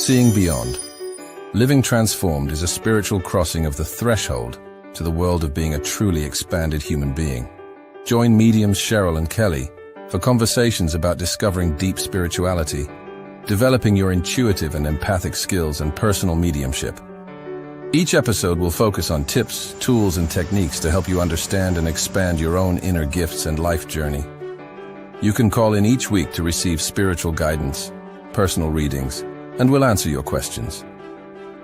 Seeing Beyond. Living Transformed is a spiritual crossing of the threshold to the world of being a truly expanded human being. Join mediums Cheryl and Kelly for conversations about discovering deep spirituality, developing your intuitive and empathic skills, and personal mediumship. Each episode will focus on tips, tools, and techniques to help you understand and expand your own inner gifts and life journey. You can call in each week to receive spiritual guidance, personal readings, and we'll answer your questions.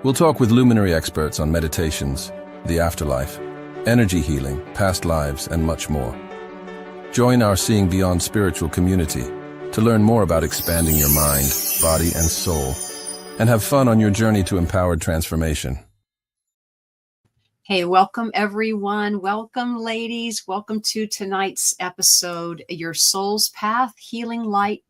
We'll talk with luminary experts on meditations, the afterlife, energy healing, past lives, and much more. Join our Seeing Beyond spiritual community to learn more about expanding your mind, body, and soul, and have fun on your journey to empowered transformation. Hey, welcome everyone. Welcome ladies. Welcome to tonight's episode, Your Soul's Path, Healing Light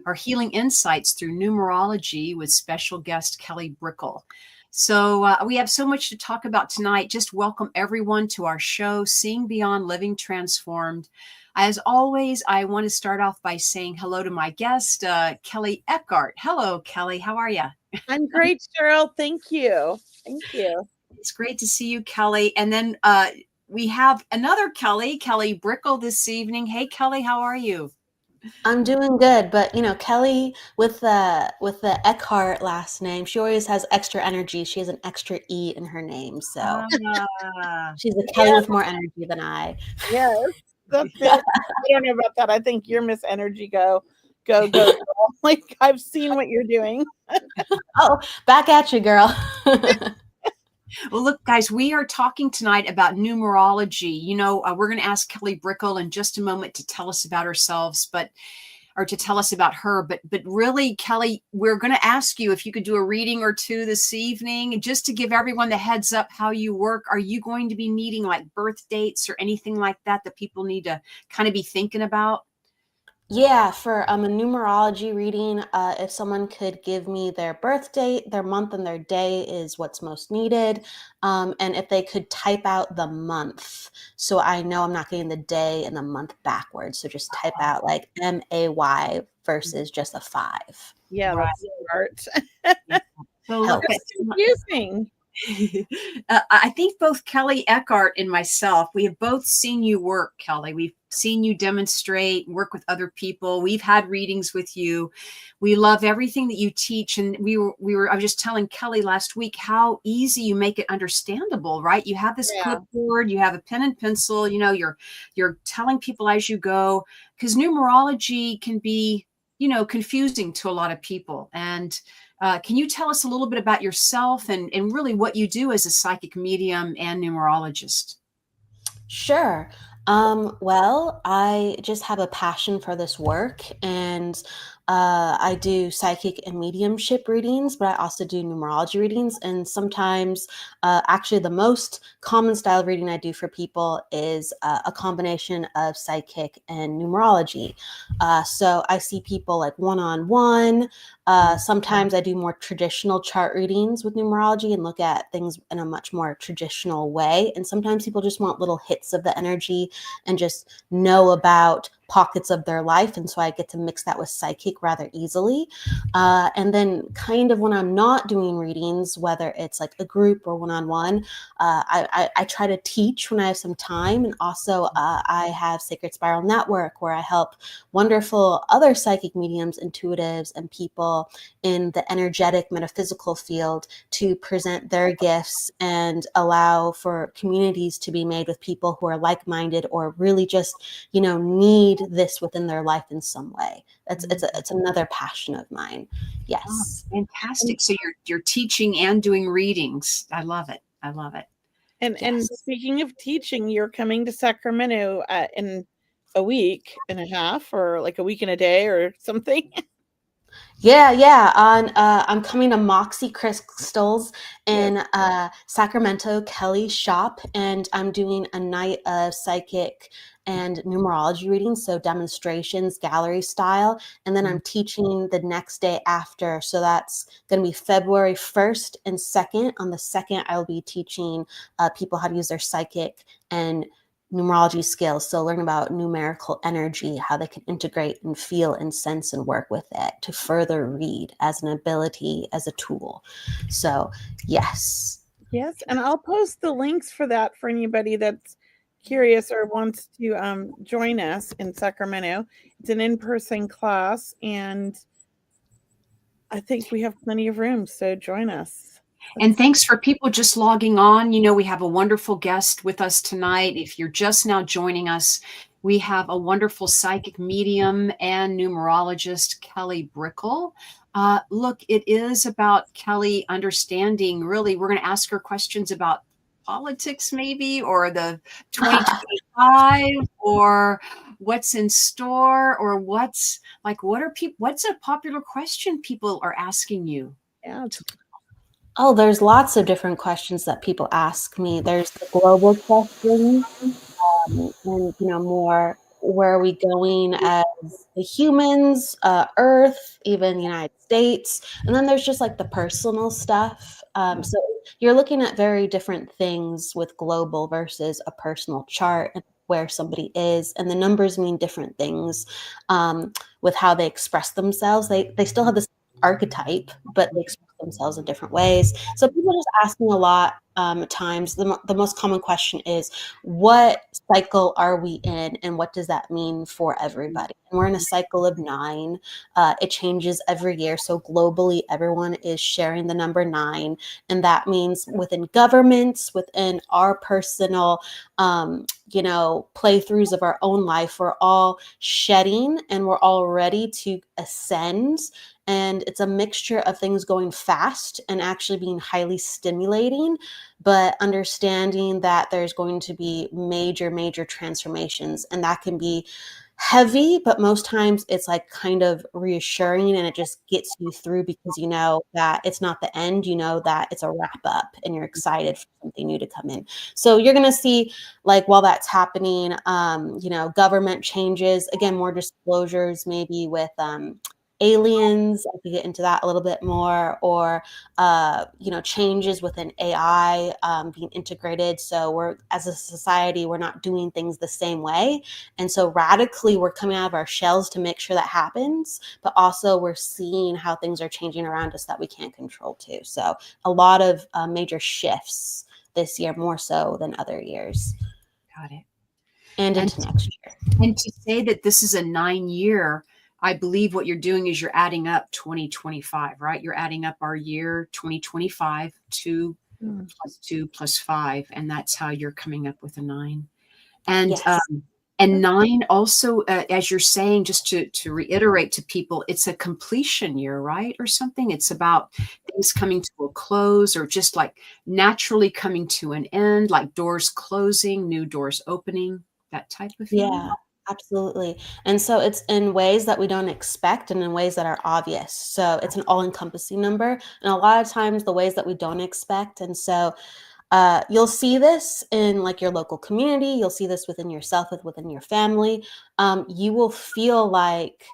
or Healing Insights through Numerology with special guest Kelly Brickel. So we have so much to talk about tonight. Just welcome everyone to our show, Seeing Beyond, Living Transformed. As always, I want to start off by saying hello to my guest, Kelly Eckhart. Hello, Kelly. How are you? I'm great, Cheryl. Thank you. Thank you. It's great to see you, Kelly. And then we have another Kelly Brickel this evening. Hey, Kelly, how are you? I'm doing good, but you know, Kelly with the Eckhart last name, she always has extra energy. She has an extra E in her name, so she's a Kelly with more energy than I. Yes, I don't know about that. I think you're Miss Energy. Go. Like I've seen what you're doing. Oh, back at you, girl. Well, look, guys, we are talking tonight about numerology. You know, we're going to ask Kelly Brickel in just a moment to tell us about ourselves, or to tell us about her. But really, Kelly, we're going to ask you if you could do a reading or two this evening, just to give everyone the heads up how you work. Are you going to be needing like birth dates or anything like that people need to kind of be thinking about? Yeah, for a numerology reading, if someone could give me their birth date, their month, and their day is what's most needed. And if they could type out the month, so I know I'm not getting the day and the month backwards. So just type out like MAY versus just a 5. Yeah, Right. That's smart. So look, That's confusing. I think both Kelly Eckhart and myself, we have both seen you work, Kelly. We've seen you demonstrate, work with other people. We've had readings with you. We love everything that you teach. And I was just telling Kelly last week how easy you make it understandable, right? You have this clipboard, you have a pen and pencil, you know, you're telling people as you go, because numerology can be, you know, confusing to a lot of people. And can you tell us a little bit about yourself and really what you do as a psychic medium and numerologist? Sure. Well, I just have a passion for this work, and I do psychic and mediumship readings, but I also do numerology readings. And sometimes, actually, the most common style of reading I do for people is a combination of psychic and numerology. So I see people like one-on-one. Sometimes I do more traditional chart readings with numerology and look at things in a much more traditional way. And sometimes people just want little hits of the energy and just know about pockets of their life. And so I get to mix that with psychic rather easily. And then kind of when I'm not doing readings, whether it's like a group or one-on-one, I try to teach when I have some time. And also I have Sacred Spiral Network where I help wonderful other psychic mediums, intuitives, and people in the energetic metaphysical field to present their gifts and allow for communities to be made with people who are like-minded or really just, you know, need this within their life in some way. It's another passion of mine. Yes. Oh, fantastic. So you're teaching and doing readings. I love it. And speaking of teaching, you're coming to Sacramento in a week and a half, or like a week and a day or something. Yeah. I'm coming to Moxie Crystals in Sacramento, Kelly's shop, and I'm doing a night of psychic and numerology readings, so demonstrations, gallery style, and then I'm teaching the next day after. So that's going to be February 1st and 2nd. On the 2nd, I'll be teaching people how to use their psychic and numerology skills. So learn about numerical energy, how they can integrate and feel and sense and work with it to further read as an ability, as a tool. So yes. Yes, and I'll post the links for that for anybody that's curious or wants to join us in Sacramento. It's an in-person class, and I think we have plenty of room, so join us. And thanks for people just logging on. You know, we have a wonderful guest with us tonight. If you're just now joining us, we have a wonderful psychic medium and numerologist, Kelly Brickel. Look, it is about Kelly understanding, really, we're going to ask her questions about politics maybe, or the 2025, or what's in store, or what's a popular question people are asking you? Yeah. Oh, there's lots of different questions that people ask me. There's the global questions, and more, where are we going as the humans, Earth, even the United States, and then there's just like the personal stuff. So you're looking at very different things with global versus a personal chart, and where somebody is, and the numbers mean different things with how they express themselves. They still have this archetype, but they express themselves in different ways. So people just ask me a lot at times. The most common question is, what cycle are we in, and what does that mean for everybody? And we're in a cycle of 9. It changes every year. So globally, everyone is sharing the number 9, and that means within governments, within our personal playthroughs of our own life, we're all shedding and we're all ready to ascend. And it's a mixture of things going fast and actually being highly stimulating, but understanding that there's going to be major, major transformations. And that can be heavy, but most times it's like kind of reassuring, and it just gets you through, because you know that it's not the end, you know that it's a wrap up, and you're excited for something new to come in. So you're going to see, like, while that's happening, government changes, again, more disclosures maybe with aliens. I could get into that a little bit more, or changes within AI being integrated. So we're, as a society, we're not doing things the same way, and so radically we're coming out of our shells to make sure that happens. But also we're seeing how things are changing around us that we can't control too. So a lot of major shifts this year, more so than other years. Got it. And into next year. And to say that this is a 9-year, I believe what you're doing is you're adding up 2025, right? You're adding up our year 2025, 2 plus 2 plus 5, and that's how you're coming up with a 9. And Yes. And 9 also, as you're saying, just to reiterate to people, it's a completion year, right? Or something. It's about things coming to a close, or just like naturally coming to an end, like doors closing, new doors opening, that type of thing. Yeah, absolutely. And so it's in ways that we don't expect, and in ways that are obvious. So it's an all-encompassing number, and a lot of times the ways that we don't expect. And so you'll see this in like your local community. You'll see this within yourself, within your family. You will feel like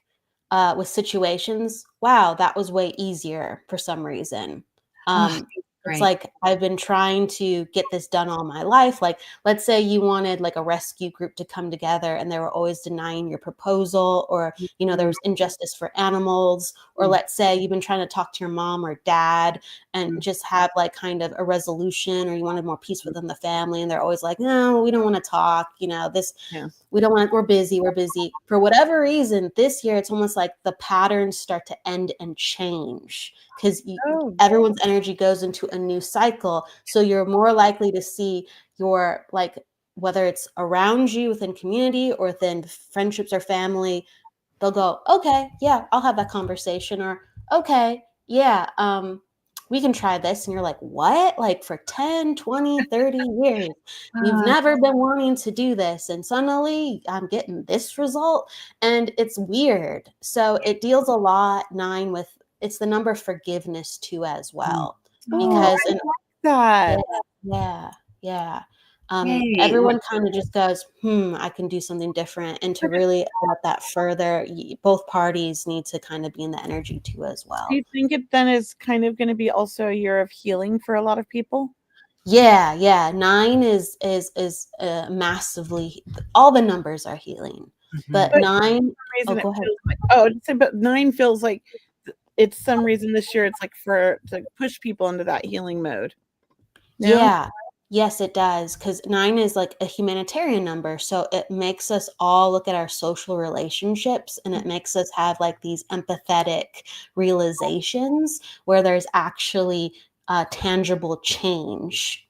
with situations, wow, that was way easier for some reason. It's like, I've been trying to get this done all my life. Like, let's say you wanted like a rescue group to come together, and they were always denying your proposal, or, there was injustice for animals. Or let's say you've been trying to talk to your mom or dad and just have like kind of a resolution, or you wanted more peace within the family, and they're always like, no, we don't want to talk, we don't want, we're busy. For whatever reason, this year, it's almost like the patterns start to end and change, because everyone's energy goes into a new cycle. So you're more likely to see your, like, whether it's around you within community or within friendships or family, they'll go, okay, yeah, I'll have that conversation, or okay, yeah, we can try this. And you're like, what? Like, for 10, 20, 30 years, you've never been wanting to do this, and suddenly I'm getting this result, and it's weird. So it deals a lot, 9, with, it's the number of forgiveness too as well. Because I like that. Yeah. Everyone kind of just goes, I can do something different. And to really add that further, both parties need to kind of be in the energy too as well. Do you think it then is kind of going to be also a year of healing for a lot of people? Yeah. 9 is massively, all the numbers are healing, but But 9. Oh, reason it go ahead. feels like, oh, I'd say, but 9 feels like it's some reason this year it's like for to push people into that healing mode. No? Yeah. Yes, it does. Because 9 is like a humanitarian number. So it makes us all look at our social relationships, and it makes us have like these empathetic realizations where there's actually tangible change.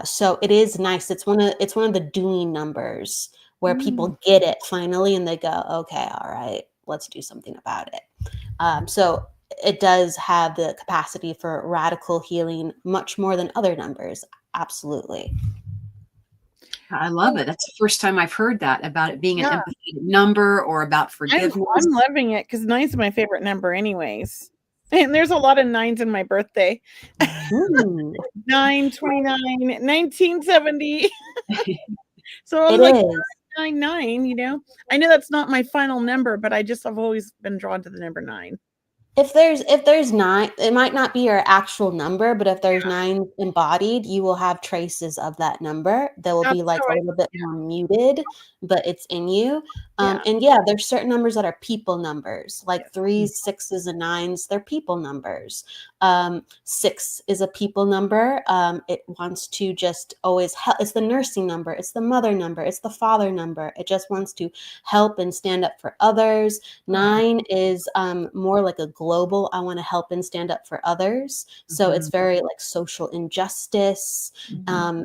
So it is nice. It's one of the doing numbers where people get it finally and they go, okay, all right, let's do something about it. So it does have the capacity for radical healing much more than other numbers. Absolutely. I love it. That's the first time I've heard that about it being an Yeah. empathetic number or about forgiveness. I'm loving it because 9's my favorite number anyways. And there's a lot of 9s in my birthday. Ooh, 9, 29, 1970. So I was it like, is. 9, you know? I know that's not my final number, but I've always been drawn to the number 9. If there's 9, it might not be your actual number, but if there's 9 embodied, you will have traces of that number. They will be That's like how a I, little bit more muted, but it's in you. yeah. And yeah, there's certain numbers that are people numbers, like Yeah. 3s, 6s, and 9s. They're people numbers. 6 is a people number. It wants to just always help. It's the nursing number. It's the mother number. It's the father number. It just wants to help and stand up for others. 9 is more like a global, I want to help and stand up for others. So it's very like social injustice.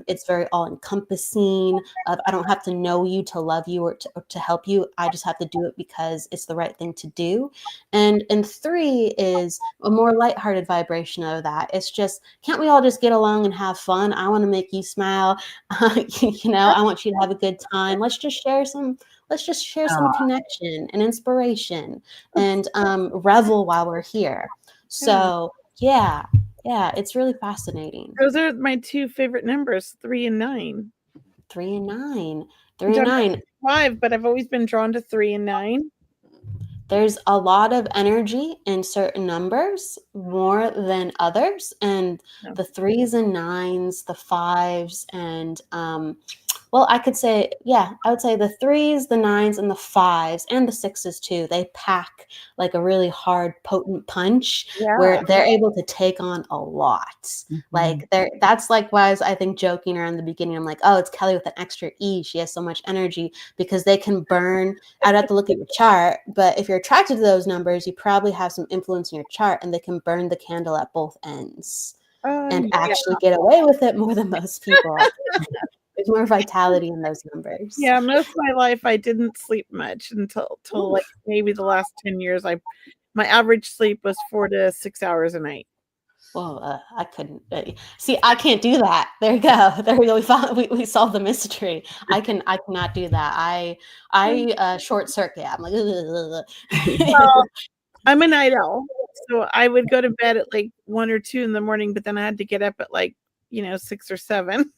It's very all encompassing. I don't have to know you to love you or to help you. I just have to do it because it's the right thing to do. And 3 is a more lighthearted vibration of that. It's just, can't we all just get along and have fun? I want to make you smile. I want you to have a good time. Let's just share some connection and inspiration and revel while we're here. So yeah, it's really fascinating. Those are my 2 favorite numbers, 3 and 9. 3 and 9. I'm 3 and 9. 5, but I've always been drawn to 3 and 9. There's a lot of energy in certain numbers more than others. And the 3s and 9s, the 5s, and well, I would say the 3s, the 9s, and the 5s, and the 6s too. They pack like a really hard, potent punch where they're able to take on a lot. Like that's likewise, I think, joking around the beginning. I'm like, oh, it's Kelly with an extra E. She has so much energy because they can burn. I'd have to look at your chart, but if you're attracted to those numbers, you probably have some influence in your chart, and they can burn the candle at both ends and actually get away with it more than most people. There's more vitality in those numbers. Yeah, most of my life I didn't sleep much until like maybe the last 10 years. My average sleep was 4 to 6 hours a night. Well, I couldn't see. I can't do that. There you go. There we go. We solved the mystery. I cannot do that. I short circuit. I'm like, well, I'm a night owl, so I would go to bed at like 1 or 2 in the morning, but then I had to get up at like 6 or 7.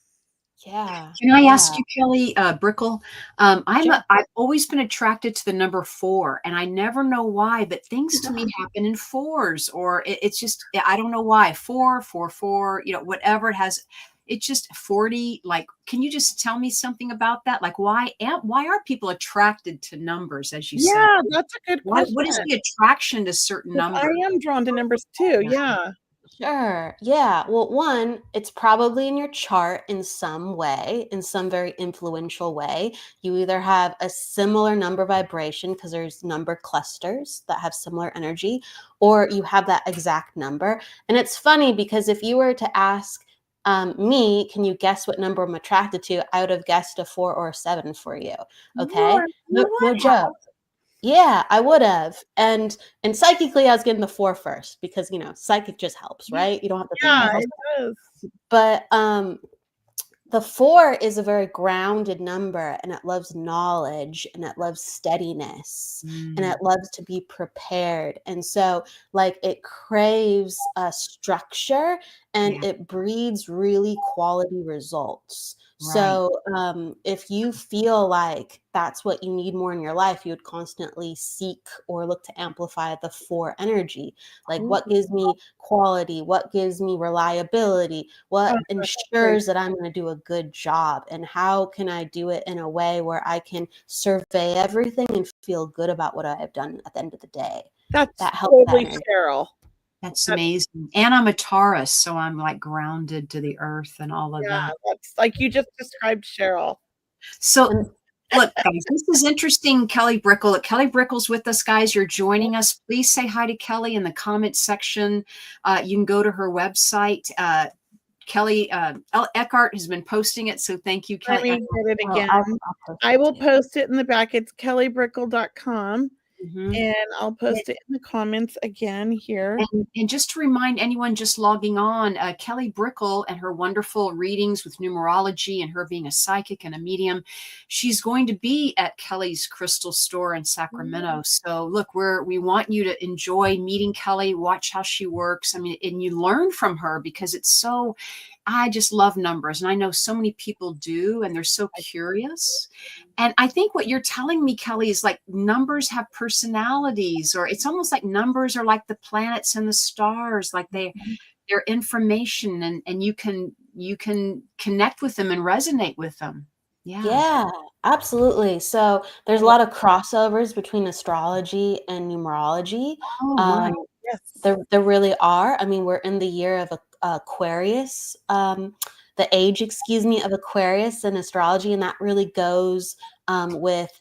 Yeah. Can I ask you, Kelly Brickel? I've always been attracted to the number 4, and I never know why, but things to me happen in 4s, or it's just, I don't know why. 4, 4, 4, whatever it has. It's just 40. Like, can you just tell me something about that? Like, why are people attracted to numbers, as you said? Yeah, that's a good question. What is the attraction to certain numbers? I am drawn to numbers too. Yeah. Sure. Yeah. Well, one, it's probably in your chart in some way, in some very influential way. You either have a similar number vibration because there's number clusters that have similar energy, or you have that exact number. And it's funny because if you were to ask me, can you guess what number I'm attracted to? I would have guessed a 4 or a 7 for you. Okay. No joke. Yeah, I would have. And psychically I was getting the 4 first because, psychic just helps, right? You don't have to think the whole it does. But the 4 is a very grounded number, and it loves knowledge, and it loves steadiness, and it loves to be prepared. And so like it craves a structure, and it breeds really quality results. Right. So if you feel like that's what you need more in your life, you would constantly seek or look to amplify the 4 energy. Like, what gives me quality? What gives me reliability? What Oh, that's ensures that I'm going to do a good job? And how can I do it in a way where I can survey everything and feel good about what I've done at the end of the day? That's That helps that totally energy. Cheryl. That's amazing. And I'm a Taurus, so I'm like grounded to the earth and all of Yeah, that. that's like you just described Cheryl. So look, guys, this is interesting. Kelly Brickel. Kelly Brickel's with us, guys. You're joining us. Please say hi to Kelly in the comments section. You can go to her website. Kelly Eckhart has been posting it, so thank you, Kelly. Let me get it again. I'll post I it will too. post it in the back. It's kellybrickel.com. Mhm. And I'll post it in the comments again here. And just to remind anyone just logging on, Kelly Brickel and her wonderful readings with numerology and her being a psychic and a medium, she's going to be at Kelly's Crystal Store in Sacramento. So look, we want you to enjoy meeting Kelly, watch how she works. I mean, and you learn from her because I just love numbers. And I know so many people do, and they're so curious. And I think what you're telling me, Kelly, is like numbers have personalities, or it's almost like numbers are like the planets and the stars, like they're information, and you can connect with them and resonate with them. Yeah, absolutely. So there's a lot of crossovers between astrology and numerology. Oh my. Yes. There really are. I mean, we're in the year of Aquarius, the age, excuse me, of Aquarius in astrology, and that really goes with,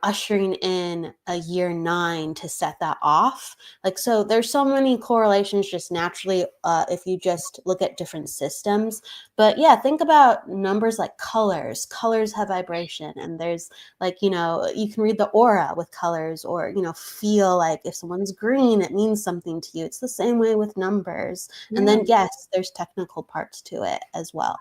ushering in a year 9 to set that off. Like, so there's so many correlations just naturally if you just look at different systems. But yeah, think about numbers like colors. Colors have vibration, and there's like, you can read the aura with colors, or, feel like if someone's green, it means something to you. It's the same way with numbers. And then, yes, there's technical parts to it as well.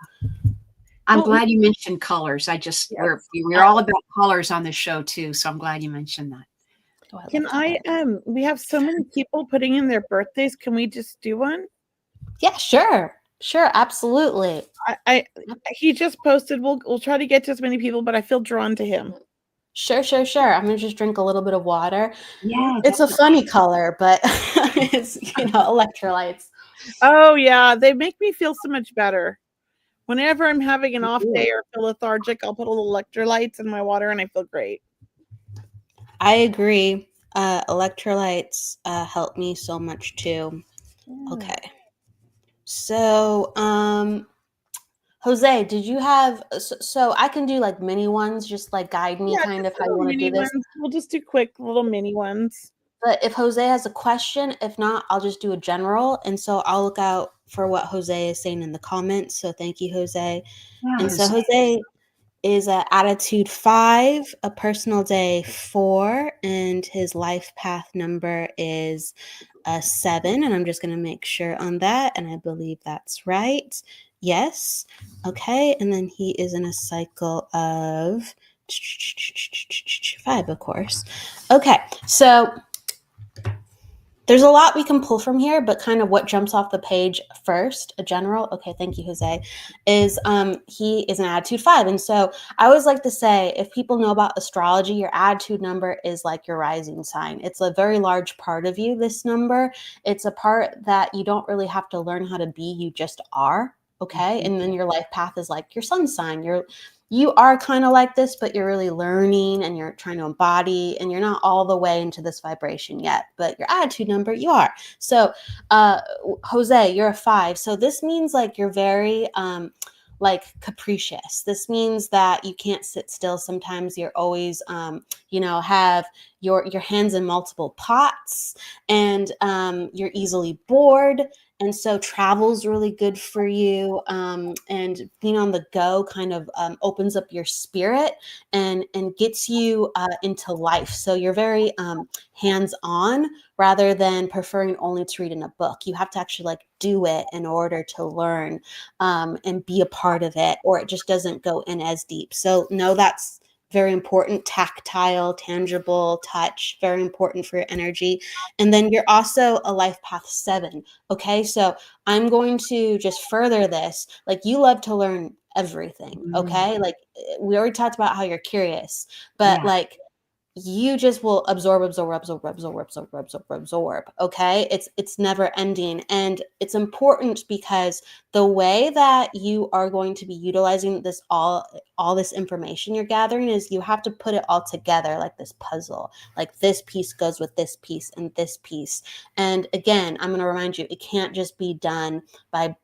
I'm glad you mentioned colors. We're all about colors on the show too. So I'm glad you mentioned that. We have so many people putting in their birthdays. Can we just do one? Yeah, sure. Sure. Absolutely. He just posted, we'll try to get to as many people, but I feel drawn to him. Sure. I'm going to just drink a little bit of water. Yeah. It's definitely a funny color, but it's, electrolytes. Oh yeah. They make me feel so much better. Whenever I'm having an off day or feel lethargic, I'll put a little electrolytes in my water and I feel great. I agree. Electrolytes help me so much too. Yeah. Okay. So, Jose, did you have, so I can do like mini ones, just like guide me kind of how you want to do this. We'll just do quick little mini ones. But if Jose has a question, if not, I'll just do a general. And so I'll look out for what Jose is saying in the comments. So thank you, Jose. Yeah, and so Jose is at attitude 5, a personal day 4, and his life path number is 7. And I'm just going to make sure on that. And I believe that's right. Yes. Okay. And then he is in a cycle of 5, of course. Okay. So there's a lot we can pull from here, but kind of what jumps off the page first, a general, okay, thank you, Jose, is he is an attitude 5. And so I always like to say, if people know about astrology, your attitude number is like your rising sign. It's a very large part of you, this number. It's a part that you don't really have to learn how to be, you just are, okay? And then your life path is like your sun sign. You are kind of like this, but you're really learning and you're trying to embody, and you're not all the way into this vibration yet, but your attitude number, you are. So Jose, you're a 5. So this means like you're very like capricious. This means that you can't sit still. Sometimes you're always, have your hands in multiple pots, and you're easily bored. And so travel's really good for you, and being on the go kind of opens up your spirit and gets you into life. So you're very hands-on rather than preferring only to read in a book. You have to actually like do it in order to learn and be a part of it, or it just doesn't go in as deep. So no, that's very important. Tactile, tangible touch, very important for your energy. And then you're also a life path 7. Okay. So I'm going to just further this. Like, you love to learn everything. Okay. Like, we already talked about how you're curious, but Yeah. like, you just will absorb. Okay. It's never ending. And it's important because the way that you are going to be utilizing this, all this information you're gathering, is you have to put it all together like this puzzle. Like, this piece goes with this piece and this piece. And again, I'm going to remind you, it can't just be done by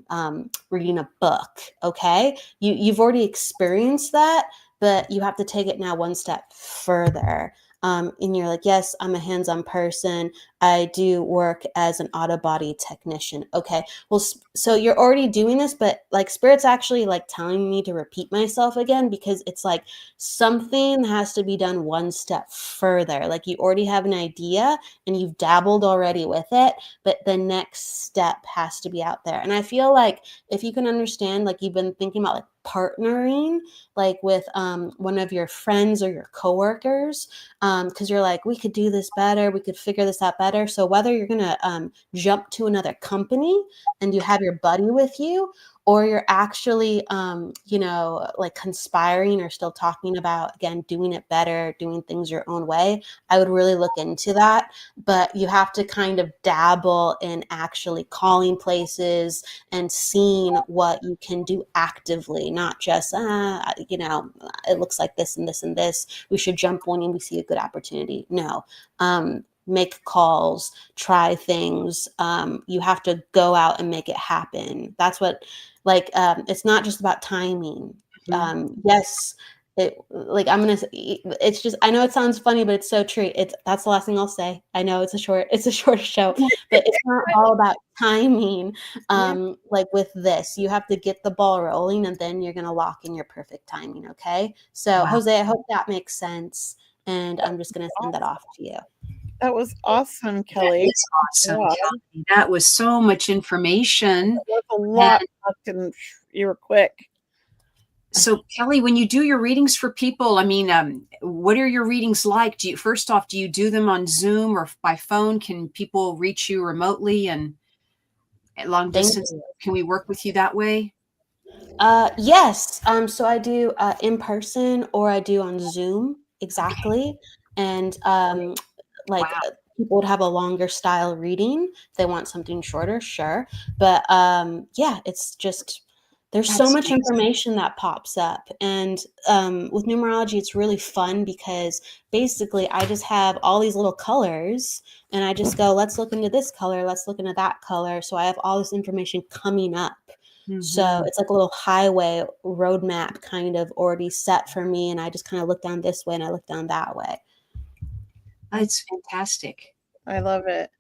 reading a book. Okay. You've already experienced that, but you have to take it now one step further. And you're like, yes, I'm a hands-on person. I do work as an auto-body technician. Okay. Well, so you're already doing this, but like, Spirit's actually like telling me to repeat myself again, because it's like something has to be done one step further. Like, you already have an idea and you've dabbled already with it, but the next step has to be out there. And I feel like if you can understand, like, you've been thinking about like partnering, like with one of your friends or your coworkers, because you're like, we could do this better, we could figure this out better. So whether you're gonna jump to another company and you have your buddy with you, or you're actually like conspiring or still talking about, again, doing it better, doing things your own way, I would really look into that. But you have to kind of dabble in actually calling places and seeing what you can do actively, not just it looks like this and this and this, we should jump when we see a good opportunity. No. Make calls, try things. You have to go out and make it happen. That's what, like, it's not just about timing. Yes, it's just, I know it sounds funny, but it's so true. That's the last thing I'll say. I know it's a short show, but it's not all about timing. Like with this, you have to get the ball rolling, and then you're going to lock in your perfect timing. Okay. So Wow. Jose, I hope that makes sense. And I'm just going to send that off to you. That was awesome, That Kelly. is awesome, Yeah. Kelly. That was so much information. That was a lot, and you were quick. So, Kelly, when you do your readings for people, I mean, what are your readings like? First off, do you do them on Zoom or by phone? Can people reach you remotely and at long distance? Can we work with you that way? Yes. So I do in person, or I do on Zoom. Exactly. And like, Wow. people would have a longer style reading if they want something shorter, sure. But yeah, it's just, there's so much information that pops up. And with numerology, it's really fun because basically I just have all these little colors and I just go, let's look into this color, let's look into that color. So I have all this information coming up. So it's like a little highway roadmap kind of already set for me. And I just kind of look down this way and I look down that way. It's fantastic. I love it.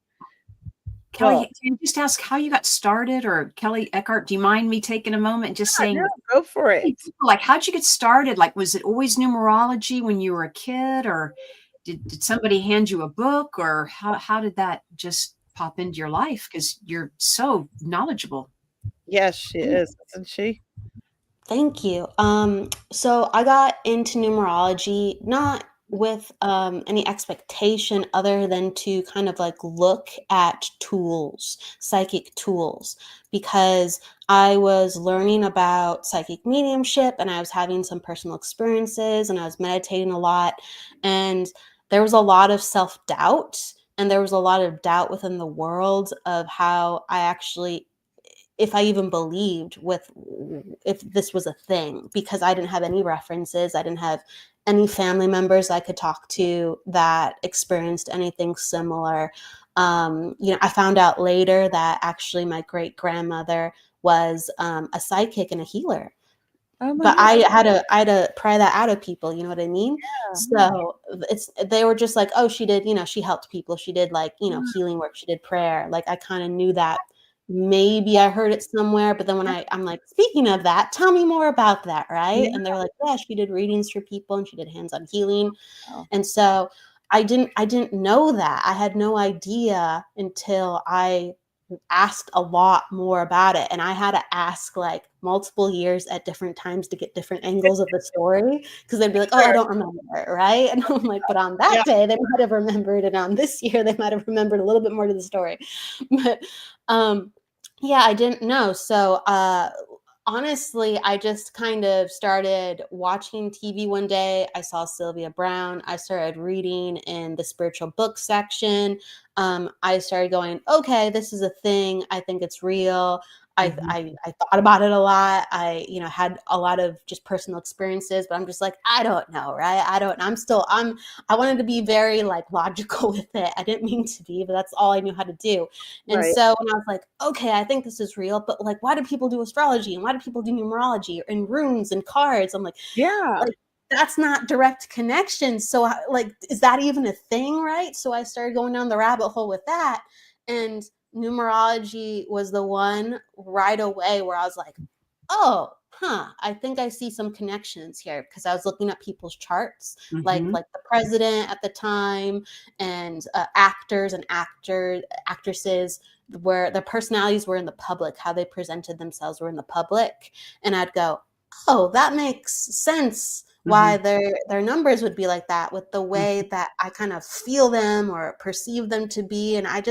Kelly, Well, can you just ask how you got started? Or Kelly Eckhart, do you mind me taking a moment and just saying, no, go for it. like, how'd you get started? Like, was it always numerology when you were a kid, or did somebody hand you a book, or how did that just pop into your life? Because you're so knowledgeable. Yes, she is, isn't she? Thank you. So I got into numerology not with any expectation other than to kind of like look at tools, psychic tools, because I was learning about psychic mediumship and I was having some personal experiences and I was meditating a lot, and there was a lot of self-doubt and there was a lot of doubt within the world of how I actually, if I even believed if this was a thing, because I didn't have any references. I didn't have any family members I could talk to that experienced anything similar. I found out later that actually my great grandmother was a psychic and a healer. But I had to pry that out of people. You know what I mean? Yeah. So they were just like, oh, she did, she helped people. She did like, healing work. She did prayer. Like, I kind of knew that. Maybe I heard it somewhere, but then when I'm like, speaking of that, tell me more about that, right? Yeah. And they're like, yeah, she did readings for people and she did hands-on healing. Wow. And so I didn't know that. I had no idea until I asked a lot more about it, and I had to ask like multiple years at different times to get different angles of the story, because they'd be like, oh, I don't remember it, right? And I'm like, but on that day they might have remembered, and on this year they might have remembered a little bit more to the story. But yeah, I didn't know. So honestly, I just kind of started watching TV one day. I saw Sylvia Brown. I started reading in the spiritual book section. I started going, okay, this is a thing. I think it's real. I thought about it a lot. I, had a lot of just personal experiences, but I'm just like, I don't know, right? I wanted to be very like logical with it. I didn't mean to be, but that's all I knew how to do. And so when I was like, okay, I think this is real, but like, why do people do astrology, and why do people do numerology and runes and cards? I'm like, like, that's not direct connection. So like, is that even a thing? Right. So I started going down the rabbit hole with that, and numerology was the one right away where I was like, oh, I think I see some connections here, because I was looking at people's charts, like the president at the time, and actors and actresses, where their personalities were in the public, how they presented themselves were in the public. And I'd go, oh, that makes sense why their numbers would be like that, with the way that I kind of feel them or perceive them to be. And I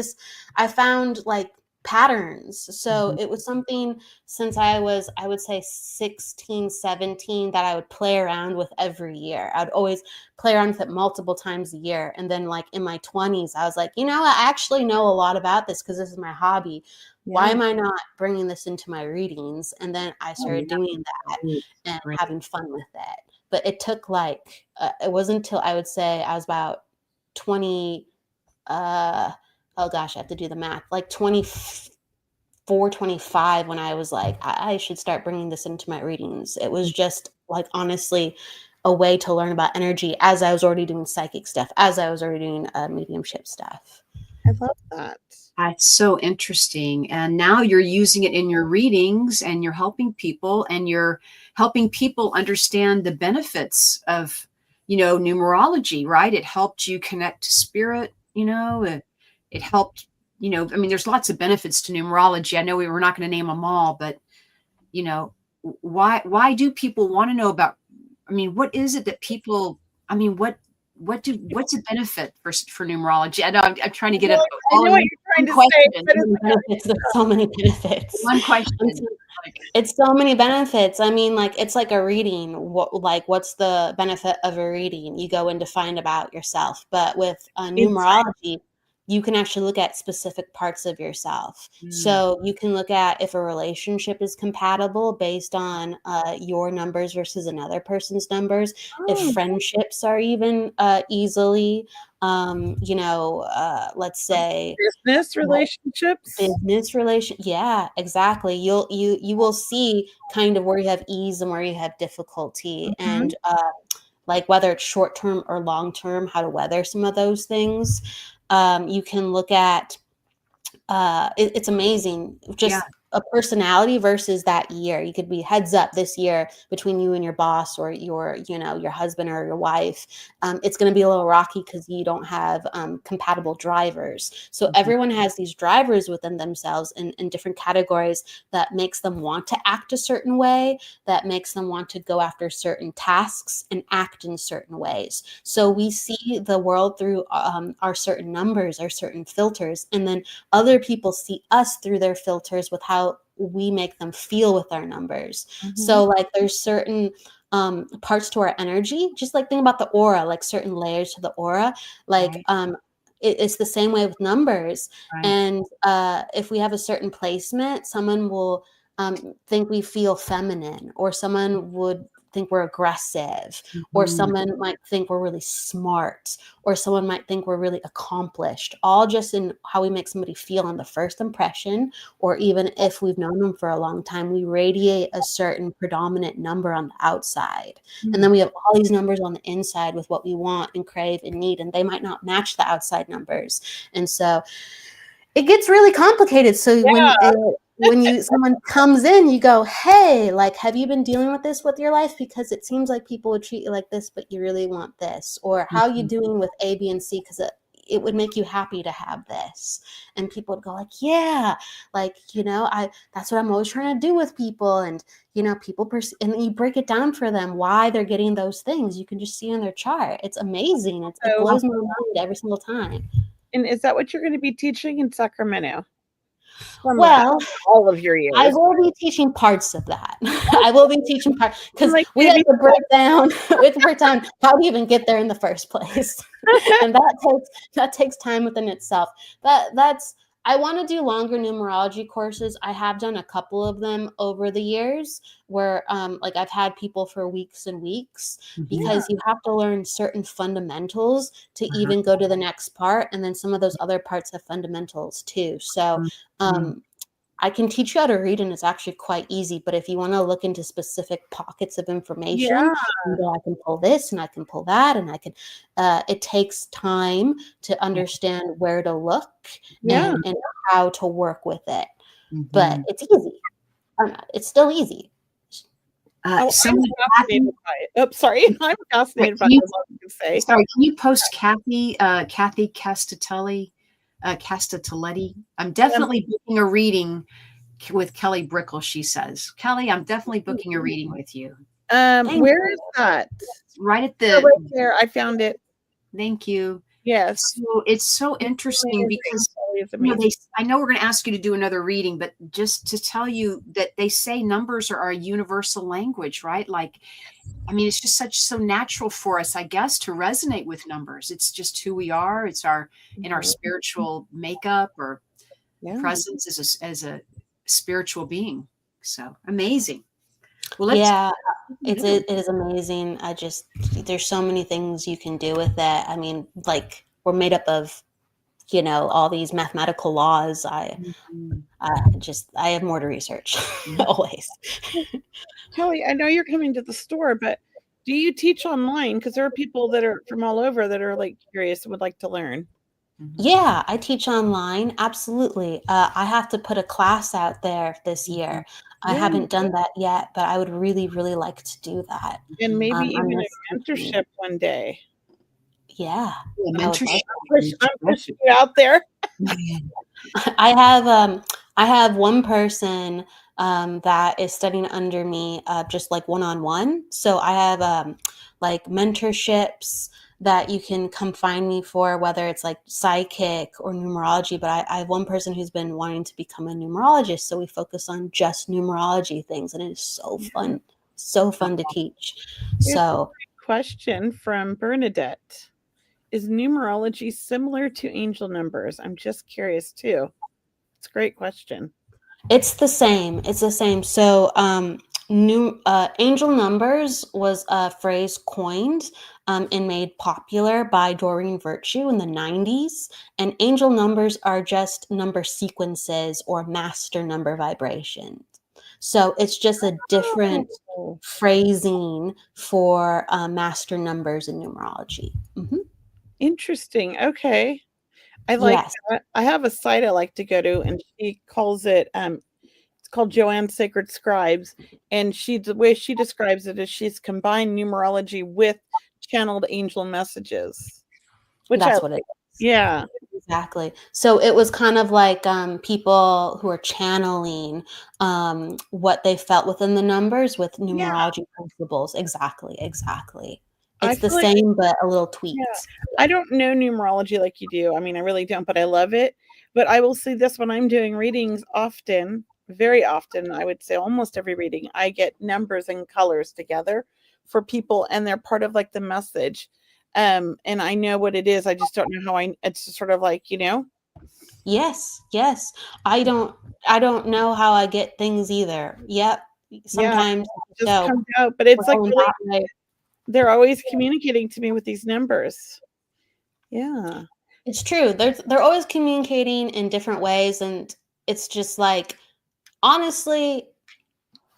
found like patterns. So it was something since I would say 16, 17, that I would play around with every year. I'd always play around with it multiple times a year. And then like in my 20s, I was like, I actually know a lot about this because this is my hobby. Why am I not bringing this into my readings? And then I started doing that and having fun with it. But it took like, it wasn't until I would say I was about 20, oh gosh, I have to do the math, like 24, 25, when I was like, I should start bringing this into my readings. It was just like, honestly, a way to learn about energy, as I was already doing psychic stuff, as I was already doing mediumship stuff. I love that. That's so interesting. And now you're using it in your readings, and you're helping people, and you're helping people understand the benefits of, numerology, right? It helped you connect to spirit, it helped, there's lots of benefits to numerology. I know we were not going to name them all, but, why do people want to know about, what is it that people, what's a benefit for numerology? I know I'm trying to get I know what you're trying to say. There's so many benefits. One question. It's so many benefits. It's like a reading. What's the benefit of a reading? You go in to find about yourself. But with numerology, you can actually look at specific parts of yourself. So you can look at if a relationship is compatible based on your numbers versus another person's numbers. If friendships are even easily, let's say business relationships. Yeah, exactly. You will see kind of where you have ease and where you have difficulty, and like whether it's short term or long term, how to weather some of those things. You can look at it's amazing, just a personality versus that year. You could be heads up this year between you and your boss, or your husband or your wife. It's going to be a little rocky because you don't have compatible drivers. So everyone has these drivers within themselves in different categories that makes them want to act a certain way, that makes them want to go after certain tasks and act in certain ways. So we see the world through our certain numbers, our certain filters, and then other people see us through their filters with how we make them feel with our numbers. So like there's certain parts to our energy, just like think about the aura, like certain layers to the aura, like it's the same way with numbers. And if we have a certain placement, someone will think we feel feminine, or someone would think we're aggressive, or someone might think we're really smart, or someone might think we're really accomplished, all just in how we make somebody feel on the first impression. Or even if we've known them for a long time, we radiate a certain predominant number on the outside. And then we have all these numbers on the inside with what we want and crave and need, and they might not match the outside numbers. And so it gets really complicated. So when someone comes in, you go, hey, like, have you been dealing with this with your life? Because it seems like people would treat you like this, but you really want this. Or how are you doing with A, B, and C? Because it would make you happy to have this. And people would go like, yeah, like, that's what I'm always trying to do with people. And, people, and you break it down for them, why they're getting those things. You can just see on their chart. It's amazing. It blows my mind every single time. And is that what you're going to be teaching in Sacramento? Well, all of your years. I will be teaching parts of that. I will be teaching parts because we have to break down how to even get there in the first place. And that takes time within itself. I want to do longer numerology courses. I have done a couple of them over the years where I've had people for weeks and weeks, because you have to learn certain fundamentals to even go to the next part. And then some of those other parts have fundamentals too. So I can teach you how to read, and it's actually quite easy. But if you want to look into specific pockets of information, I can pull this and I can pull that, and I can. It takes time to understand where to look and how to work with it. But it's easy. It's still easy. I'm fascinated by it. Oh, sorry. I'm fascinated by what I was say. Sorry, can you post Kathy Castatelli? I'm definitely booking a reading with Kelly Brickel, she says. Kelly, I'm definitely booking a reading with you. Where is that? Right at the right there. I found it. Thank you. Yes. So it's so interesting because I know we're going to ask you to do another reading, but just to tell you that they say numbers are our universal language, right? Like, I mean, it's just so natural for us, I guess, to resonate with numbers. It's just who we are. It's in our spiritual makeup or presence as a spiritual being. So amazing. Well, it is amazing. There's so many things you can do with it. I mean, like, we're made up of, all these mathematical laws. I have more to research always. Kelly, I know you're coming to the store, but do you teach online? Because there are people that are from all over that are like curious and would like to learn. Yeah, I teach online. Absolutely. I have to put a class out there this year. I haven't done that yet, but I would really, really like to do that. And maybe even a mentorship one day. Yeah. Mentorship. I'm pushing you out there. I have one person that is studying under me, just like one-on-one. So I have like mentorships that you can come find me for, whether it's like psychic or numerology. But I have one person who's been wanting to become a numerologist. So we focus on just numerology things, and it is so fun to teach. Here's a question from Bernadette. Is numerology similar to angel numbers? I'm just curious too. It's a great question. It's the same. So angel numbers was a phrase coined and made popular by Doreen Virtue in the 90s. And angel numbers are just number sequences or master number vibrations. So it's just a different phrasing for master numbers in numerology. Interesting. Okay. I like that. I have a site I like to go to, and she calls it it's called Joanne's Sacred Scribes, and the way she describes it is she's combined numerology with channeled angel messages. That's what it is. Yeah. Exactly. So it was kind of like people who are channeling what they felt within the numbers with numerology principles. Exactly. It's the same, but a little tweaked. Yeah. I don't know numerology like you do. I mean, I really don't, but I love it. But I will say this, when I'm doing readings often, very often, I would say almost every reading, I get numbers and colors together for people, and they're part of like the message. And I know what it is. I just don't know how it's just sort of like, Yes. I don't know how I get things either. Yep. Sometimes it just comes out, but it's like really, they're always communicating to me with these numbers. Yeah. It's true. They're always communicating in different ways, and it's just like, honestly,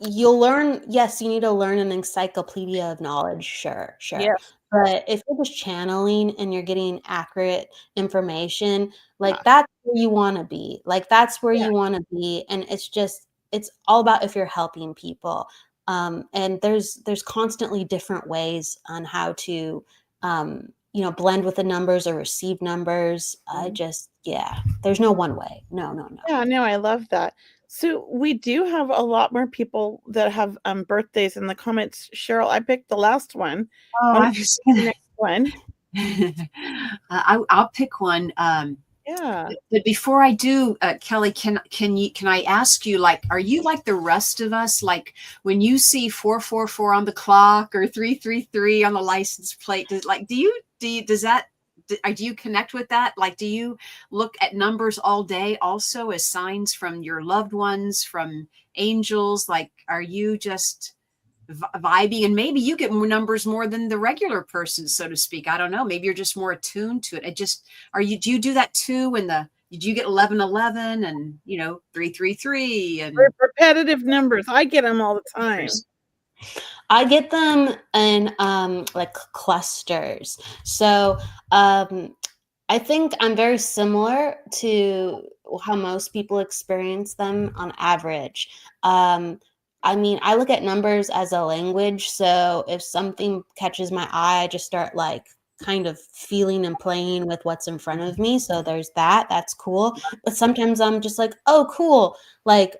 you'll learn. Yes, you need to learn an encyclopedia of knowledge. Sure. Yeah. But if you're just channeling and you're getting accurate information, like that's where you want to be. Like that's where you want to be. And it's all about if you're helping people. And there's constantly different ways on how to, blend with the numbers or receive numbers. I just, there's no one way. No. Yeah, no, I love that. So we do have a lot more people that have birthdays in the comments. Cheryl, I picked the last one. Oh, Why don't I'm you just pick the next one? I'll pick one. Yeah. But before I do, Kelly, can I ask you, like, are you like the rest of us? Like when you see 444 on the clock or 333 on the license plate, do you connect with that? Like, do you look at numbers all day also as signs from your loved ones, from angels? Like, are you just vibing, and maybe you get more numbers more than the regular person, so to speak? I don't know. Maybe you're just more attuned to it. Do you do that too? Did you get 1111 and 333 and Repetitive numbers? I get them all the time. I get them in like clusters. So I think I'm very similar to how most people experience them on average. I mean, I look at numbers as a language. So if something catches my eye, I just start like kind of feeling and playing with what's in front of me. So there's that. That's cool. But sometimes I'm just like, oh, cool. Like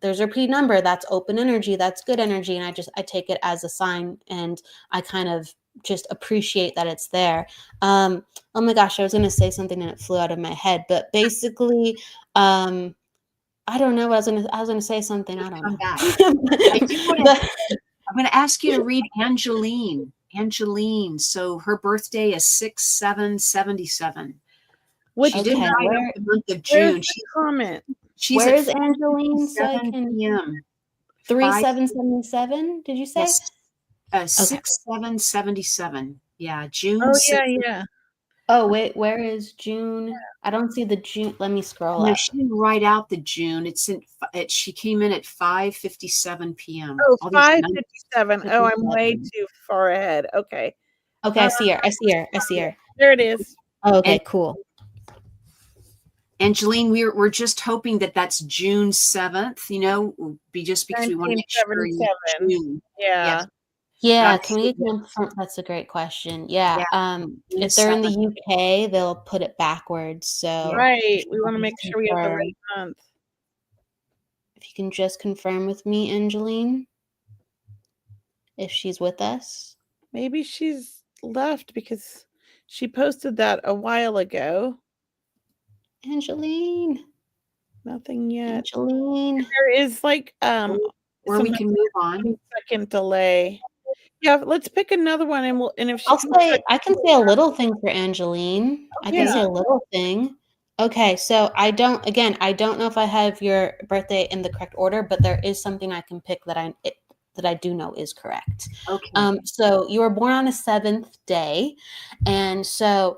there's a repeat number. That's open energy. That's good energy. And I take it as a sign, and I kind of just appreciate that it's there. Oh my gosh, I was going to say something and it flew out of my head, but basically, I don't know. I was going to say something. I don't know. I'm going to ask you to read Angeline. So her birthday is 6/7/77. She did die in the month of June. Where is Angeline? 7 p.m. 3777. Did you say? Yes. 6/7/77. Yeah, June. Oh 6th. yeah. Oh wait, where is June? I don't see the June. Let me scroll up. She didn't write out the June. She came in at 5:57 p.m. Oh, 5:57. Oh, I'm way too far ahead. Okay. Okay, I see her. There it is. Oh, okay, cool. Angeline, we're just hoping that that's June 7th, just because we want to make sure June. Yeah. Yeah, can we confirm? That's a great question. Yeah. If they're in the UK, they'll put it backwards. So right, we want to make sure we have the right month. If you can just confirm with me, Angeline, if she's with us. Maybe she's left because she posted that a while ago. Angeline. Nothing yet. Angeline. There is like where we can move on. Second delay. Yeah, let's pick another one, and if I can say a little thing for Angeline. Okay. I can say a little thing. Okay, so I don't know if I have your birthday in the correct order, but there is something I can pick that I do know is correct. Okay. So you were born on a 7th day, and so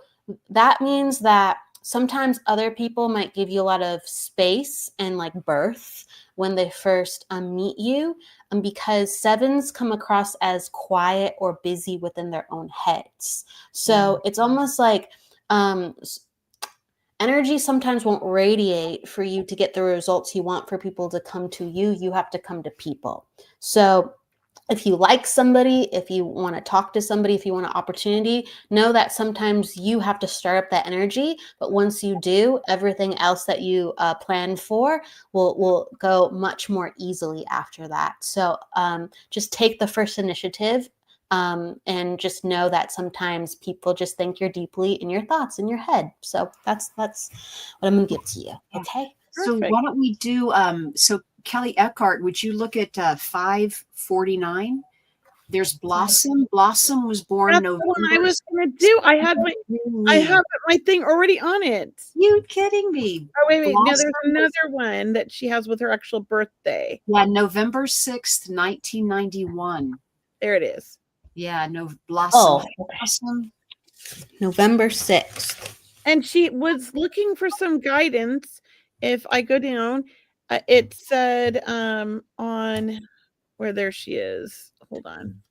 that means that sometimes other people might give you a lot of space and like birth when they first meet you, because 7s come across as quiet or busy within their own heads. So it's almost like energy sometimes won't radiate for you to get the results you want for people to come to you. You have to come to people. So if you like somebody, if you want to talk to somebody, if you want an opportunity, know that sometimes you have to start up that energy. But once you do, everything else that you plan for will go much more easily after that. So just take the first initiative, and just know that sometimes people just think you're deeply in your thoughts, in your head. So that's what I'm going to give to you. Okay. So why don't we do, Kelly Eckhart, would you look at 549? There's Blossom. Blossom was born November. That's the one I was going to do. I have my thing already on it. You kidding me? Oh, wait. No, there's another one that she has with her actual birthday. Yeah, November 6th, 1991. There it is. Yeah, Blossom. Oh, Blossom. November 6th. And she was looking for some guidance. If I go down, it said on where there she is. Hold on.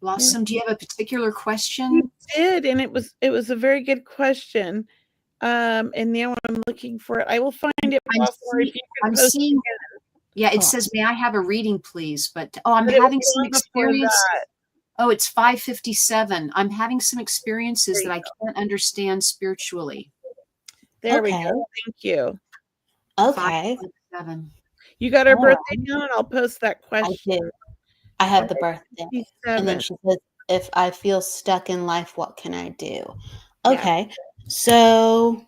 Blossom, do you have a particular question? I did, and it was a very good question. And now I'm looking for it. I will find it. I'm seeing. Yeah, it says, "May I have a reading, please?" But I'm having some experience. Oh, it's 5:57. I'm having some experiences that I can't understand spiritually. There we Okay. go. Thank you. Okay. 5:57. You got her All right. birthday down, and I'll post that I question. do. I have the birthday. And then 57. she says, if I feel stuck in life, what can I do? Yeah. Okay. So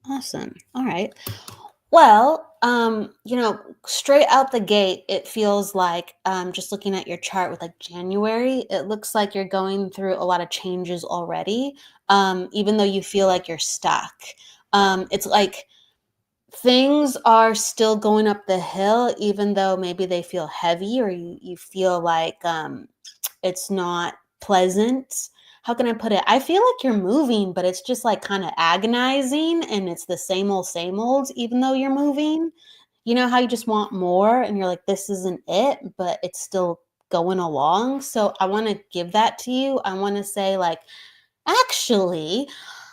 awesome. All right. Well, straight out the gate, it feels like just looking at your chart with like January, it looks like you're going through a lot of changes already, even though you feel like you're stuck. It's like things are still going up the hill, even though maybe they feel heavy or you feel like it's not pleasant. How can I put it? I feel like you're moving, but it's just like kind of agonizing and it's the same old, even though you're moving. You know how you just want more and you're like, this isn't it, but it's still going along. So I want to give that to you. I want to say, like, actually,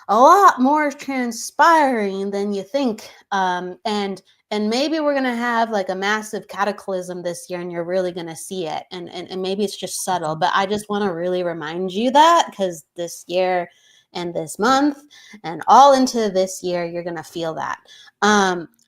a lot more transpiring than you think. And maybe we're gonna have like a massive cataclysm this year, and you're really gonna see it. And maybe it's just subtle, but I just want to really remind you that because this year and this month and all into this year, you're gonna feel that.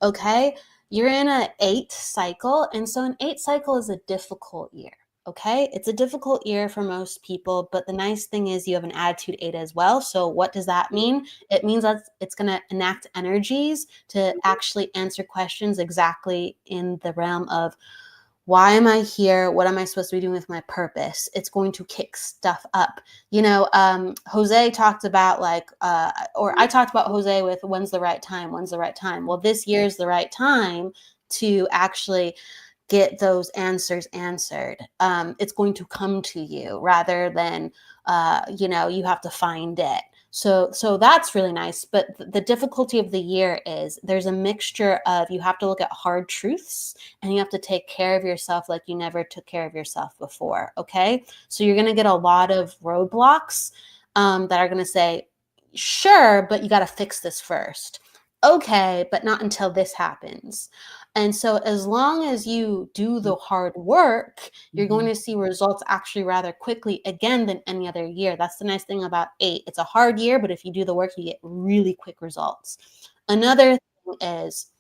Okay, you're in an 8 cycle, and so an 8 cycle is a difficult year. Okay, it's a difficult year for most people, but the nice thing is you have an attitude 8 as well. So what does that mean? It means that it's going to enact energies to actually answer questions exactly in the realm of why am I here? What am I supposed to be doing with my purpose? It's going to kick stuff up. Jose talked about or I talked about Jose with when's the right time? When's the right time? Well, this year's the right time to actually get those answers answered. It's going to come to you rather than, you have to find it. So that's really nice. But the difficulty of the year is there's a mixture of you have to look at hard truths and you have to take care of yourself like you never took care of yourself before. Okay. So you're going to get a lot of roadblocks that are going to say, sure, but you got to fix this first. Okay, but not until this happens. And so as long as you do the hard work, you're going to see results actually rather quickly again than any other year. That's the nice thing about 8. It's a hard year, but if you do the work, you get really quick results. Another thing is,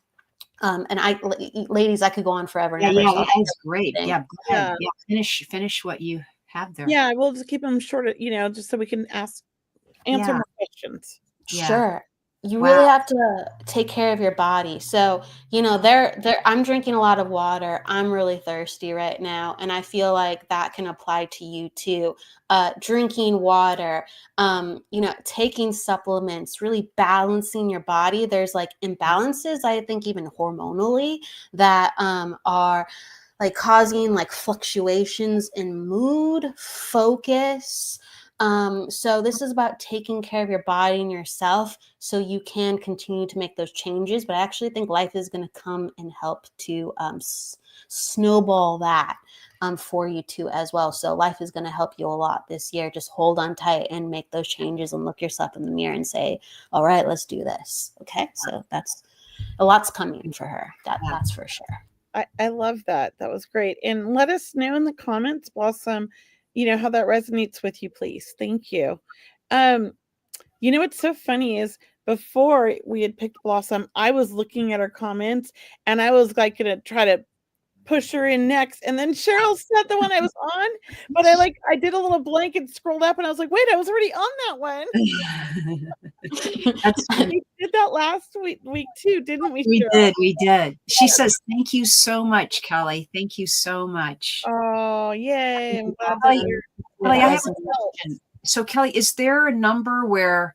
ladies, I could go on forever and ever. Yeah, So that's great. Yeah, go ahead. Yeah. Yeah, finish what you have there. Yeah, we'll just keep them short, just so we can answer Yeah. more questions. Yeah. Sure. You Wow. really have to take care of your body. So, I'm drinking a lot of water. I'm really thirsty right now. And I feel like that can apply to you too. Drinking water, taking supplements, really balancing your body. There's like imbalances, I think, even hormonally that are like causing like fluctuations in mood, focus. So this is about taking care of your body and yourself so you can continue to make those changes. But I actually think life is going to come and help to snowball that for you too as well. So life is going to help you a lot this year. Just hold on tight and make those changes and look yourself in the mirror and say, all right, let's do this. Okay. So that's a lot's coming for her. That's for sure. I love that. That was great. And let us know in the comments, Blossom, how that resonates with you, please. Thank you. What's so funny is before we had picked Blossom, I was looking at her comments and I was like going to try to push her in next. And then Cheryl said the one I was on, but I did a little blank and scrolled up and I was like, wait, I was already on that one. We did that last week too, didn't we? We did. She says, thank you so much, Kelly. Thank you so much. Oh, yay. I'm glad Kelly, I have a question. So Kelly, is there a number where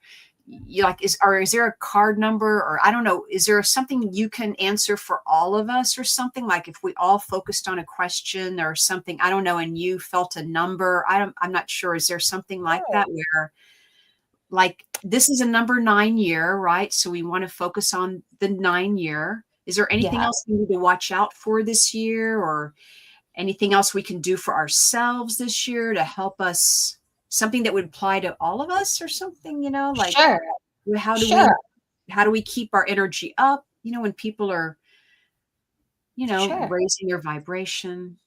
is there a card number, or I don't know, is there something you can answer for all of us or something? Like if we all focused on a question or something, I don't know, and you felt a number, I'm not sure. Is there something like that where like this is a number 9 year, right? So we want to focus on the 9 year. Is there anything else we need to watch out for this year, or anything else we can do for ourselves this year to help us? Something that would apply to all of us or something, like sure. How do we keep our energy up, when people are, Sure. raising their vibration?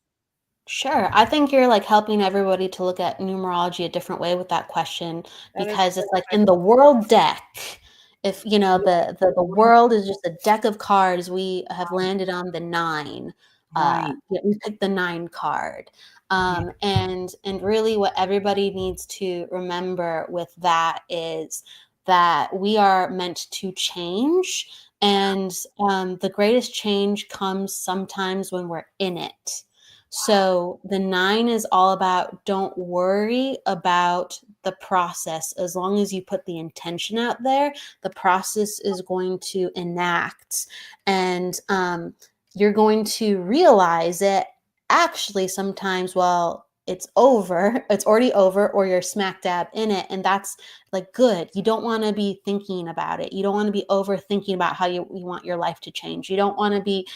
Sure. I think you're like helping everybody to look at numerology a different way with that question, That is because it's like perfect. in the world deck, if you know the world is just a deck of cards, we have landed on the 9. Right. Yeah, we picked the 9 card. Yeah. And really what everybody needs to remember with that is that we are meant to change, and the greatest change comes sometimes when we're in it. So the 9 is all about, don't worry about the process. As long as you put the intention out there, the process is going to enact, and you're going to realize it actually sometimes, well, it's over, it's already over, or you're smack dab in it. And that's like good. You don't want to be thinking about it. You don't want to be overthinking about how you want your life to change. You don't want to be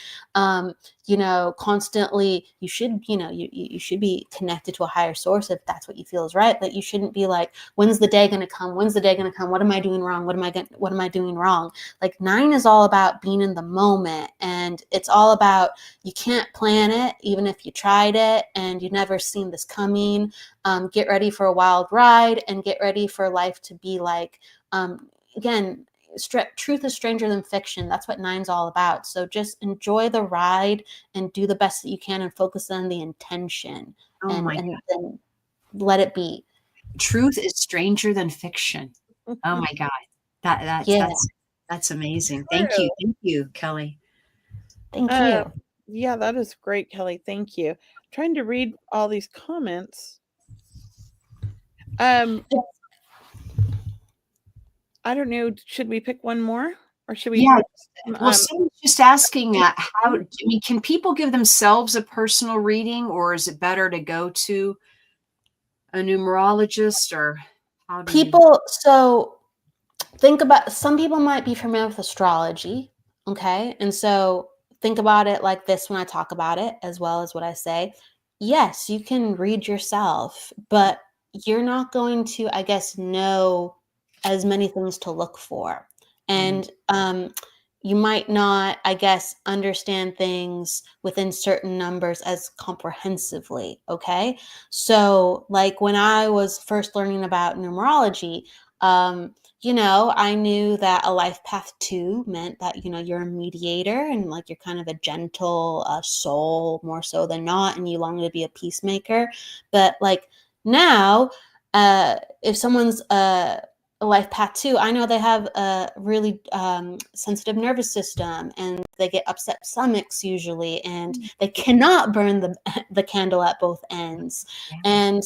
constantly, you should, you should be connected to a higher source if that's what you feel is right. But you shouldn't be like, when's the day going to come? When's the day going to come? What am I doing wrong? What am I doing wrong? Like 9 is all about being in the moment, and it's all about, you can't plan it, even if you tried it and you've never seen this coming. Get ready for a wild ride, and get ready for life to be like, again, truth is stranger than fiction. That's what 9's all about. So just enjoy the ride and do the best that you can, and focus on the intention, Oh and my and then let it be. Truth is stranger than fiction. Oh my God. Yeah. That's amazing. Thank True. you. Thank you, Kelly. Thank Uh, you. yeah, that is great, Kelly. Thank you. Trying to read all these comments. I don't know. Should we pick one more, or should we? Yeah. Pick Well, someone's just asking, can people give themselves a personal reading, or is it better to go to a numerologist, or how do you? People, so think about, some people might be familiar with astrology. Okay. And so think about it like this when I talk about it, as well as what I say. Yes, you can read yourself, but you're not going to, I guess, know as many things to look for. And you might not, I guess, understand things within certain numbers as comprehensively. Okay. So, like when I was first learning about numerology, I knew that a life path 2 meant that, you're a mediator, and like you're kind of a gentle soul, more so than not, and you long to be a peacemaker. But like now, if someone's a life path 2, I know they have a really sensitive nervous system, and they get upset stomachs usually, and they cannot burn the candle at both ends. And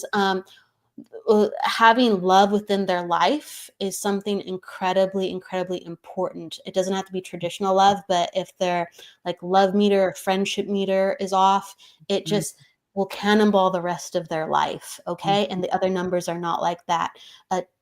having love within their life is something incredibly, incredibly important. It doesn't have to be traditional love, but if their like love meter or friendship meter is off, it just will cannonball the rest of their life. Okay. And the other numbers are not like that.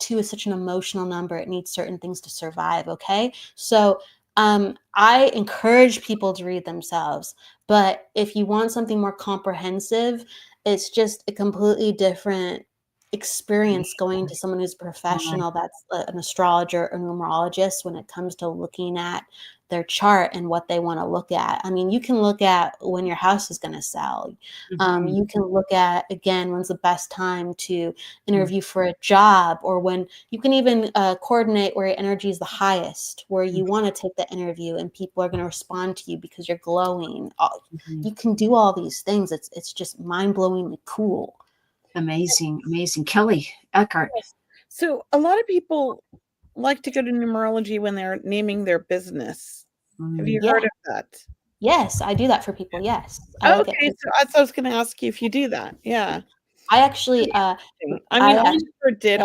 2 is such an emotional number. It needs certain things to survive. Okay. So I encourage people to read themselves, but if you want something more comprehensive, it's just a completely different experience going to someone who's professional, that's an astrologer or numerologist, when it comes to looking at their chart and what they want to look at. I mean, you can look at when your house is going to sell. You can look at, again, when's the best time to interview for a job, or when you can even coordinate where your energy is the highest, where you want to take the interview and people are going to respond to you because you're glowing. You can do all these things. It's just mind-blowingly cool. Amazing. Kelly Eckhart. So a lot of people like to go to numerology when they're naming their business. Have you heard of that? Yes, I do that for people. Yes. Okay, so I was going to ask you if you do that. Yeah. I actually, I mean, I never did.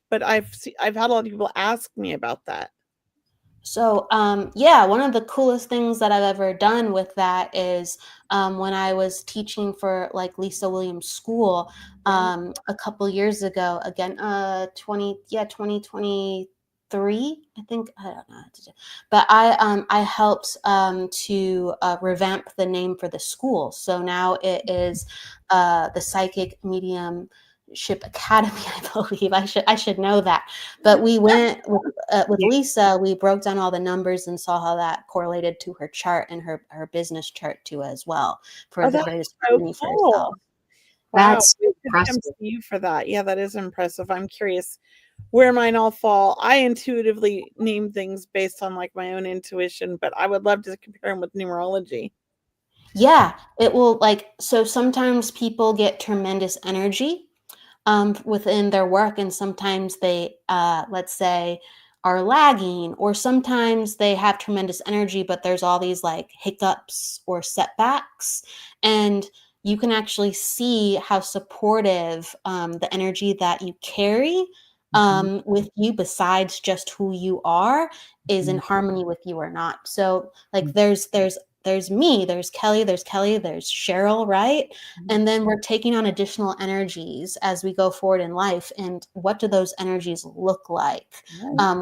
But I've had a lot of people ask me about that. So, one of the coolest things that I've ever done with that is when I was teaching for like Lisa Williams School a couple years ago, again, 2023, I think, I don't know, but I helped to revamp the name for the school. So now it is the Psychic Mediumship Academy, I believe. I should know that. But we went with Lisa, we broke down all the numbers and saw how that correlated to her chart and her business chart too as well, for the greatest harmony for herself. Wow. That's Good impressive. to you for that. Yeah, that is impressive. I'm curious where mine all fall. I intuitively name things based on like my own intuition, but I would love to compare them with numerology. Yeah, it will so sometimes people get tremendous energy within their work, and sometimes they, let's say, are lagging, or sometimes they have tremendous energy, but there's all these like hiccups or setbacks, and you can actually see how supportive the energy that you carry with you, besides just who you are, is in harmony with you or not. So like there's me, there's Kelly, there's Cheryl, right? And then we're taking on additional energies as we go forward in life. And what do those energies look like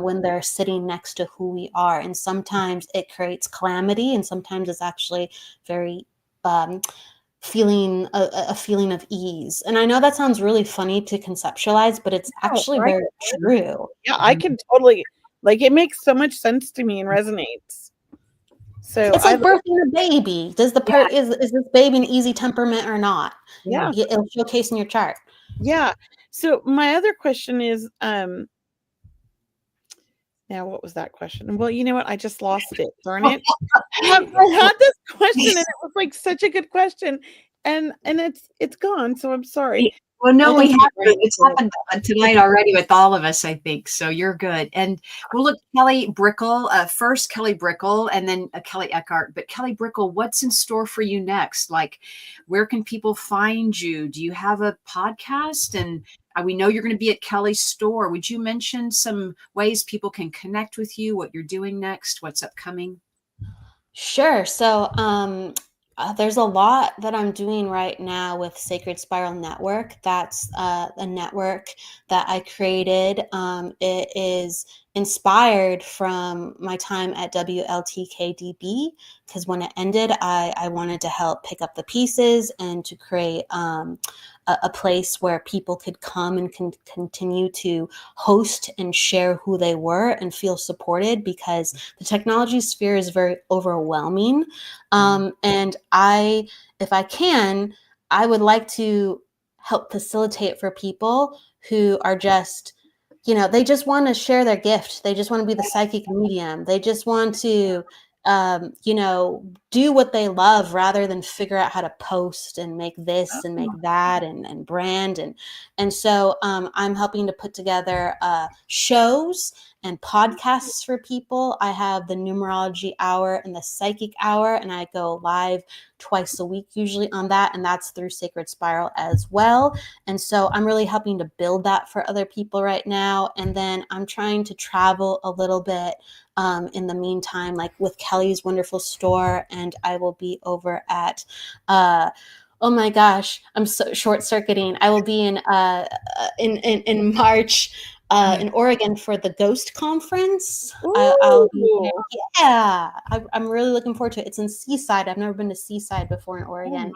when they're sitting next to who we are? And sometimes it creates calamity, and sometimes it's actually very feeling a feeling of ease. And I know that sounds really funny to conceptualize, but it's Oh, actually right. very true. Yeah, I can totally, like, it makes so much sense to me and resonates. So It's like birthing a baby. Does is this baby an easy temperament or not? Yeah. It'll showcase in your chart. Yeah. So my other question is, now what was that question? Well, you know what? I just lost it. Darn it. I had this question and it was like such a good question. And it's gone. So I'm sorry. Well, no, we Okay, have to. right. It's happened tonight already with all of us, I think. So you're good. And we'll look, Kelly Brickel, first Kelly Brickel, and then Kelly Eckhart. But Kelly Brickel, what's in store for you next? Like, where can people find you? Do you have a podcast? And we know you're going to be at Kelly's store. Would you mention some ways people can connect with you, what you're doing next, what's upcoming? Sure. So, there's a lot that I'm doing right now with Sacred Spiral Network. That's a network that I created. It is inspired from my time at WLTKDB, because when it ended, I wanted to help pick up the pieces and to create a place where people could come and continue to host and share who they were and feel supported, because the technology sphere is very overwhelming. And if I can, I would like to help facilitate for people who are just, they just want to share their gift. They just want to be the psychic medium. They just want to, do what they love, rather than figure out how to post and make this and make that and brand. And so I'm helping to put together shows and podcasts for people. I have the Numerology Hour and the Psychic Hour, and I go live twice a week usually on that, and that's through Sacred Spiral as well. And so I'm really helping to build that for other people right now. And then I'm trying to travel a little bit in the meantime, like with Kelly's wonderful store, and I will be over at oh my gosh, I'm so short-circuiting. I will be in March in Oregon for the Ghost Conference. I'll be there. Yeah, I'm really looking forward to it. It's in Seaside. I've never been to Seaside before in Oregon,